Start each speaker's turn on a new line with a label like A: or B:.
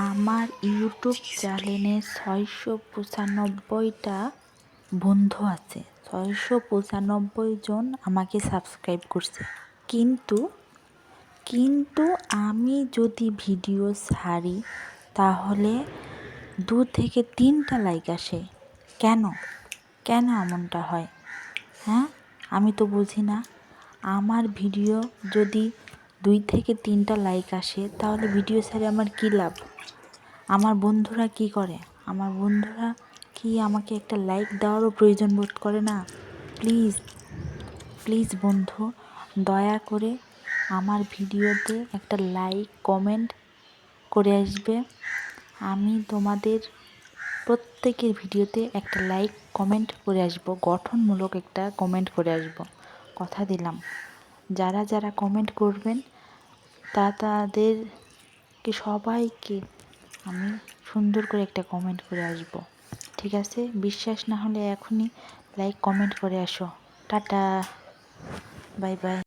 A: আমার ইউটিউব চ্যানেলে 695টা বন্ধু আছে। 695 জন আমাকে সাবস্ক্রাইব করছে। কিন্তু আমি যদি ভিডিও ছাড়ি তাহলে 2 থেকে 3টা লাইক আসে। কেন এমনটা হয়? হ্যাঁ, আমি তো বুঝি না। আমার ভিডিও যদি 2 থেকে 3টা লাইক আসে তাহলে ভিডিও ছাড়ে আমার কী লাভ? আমার বন্ধুরা কি করে? আমার বন্ধুরা কি আমাকে একটা লাইক দেওয়ারও প্রয়োজন বোধ করে না? প্লিজ বন্ধু, দয়া করে আমার ভিডিওতে একটা লাইক কমেন্ট করে আসবে। আমি তোমাদের প্রত্যেকের ভিডিওতে একটা লাইক কমেন্ট করে আসবো, গঠনমূলক একটা কমেন্ট করে আসবো, কথা দিলাম। যারা কমেন্ট করবেন তাদেরকে সবাইকে আমি সুন্দর করে একটা কমেন্ট করে আসব, ঠিক আছে? বিশ্বাস না হলে এখনই লাইক কমেন্ট করে আসো। Tata, bye bye.